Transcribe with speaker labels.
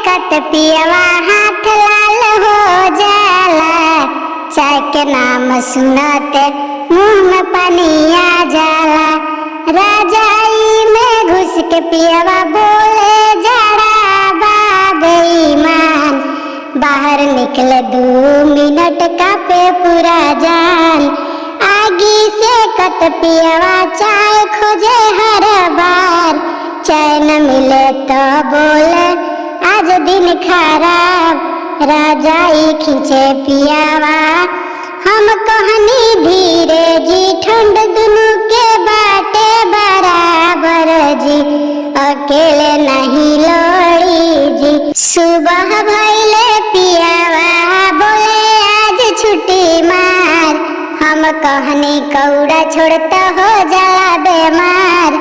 Speaker 1: कत पियवा हाथ लाल हो जाला। चाय के नाम सुनते मुंह में पानी आ जाला। रजाई में घुस के पियवा बोले जड़ा बेईमान। बाहर निकले 2 मिनट का पे पूरा जान। आगी से कत पियवा चाय खोजे हर बार। चाय न मिले तो बोले आज दिन खराब। रजाई खींचे पियावा हम कहनी धीरे जी ठंड दुनू के बाटे बराबर जी। अकेले नहीं लोड़ी जी। सुबह भइले पियावा बोले आज छुट्टी मार। हम कहनी कौड़ा छोड़ता हो जाला बेमार।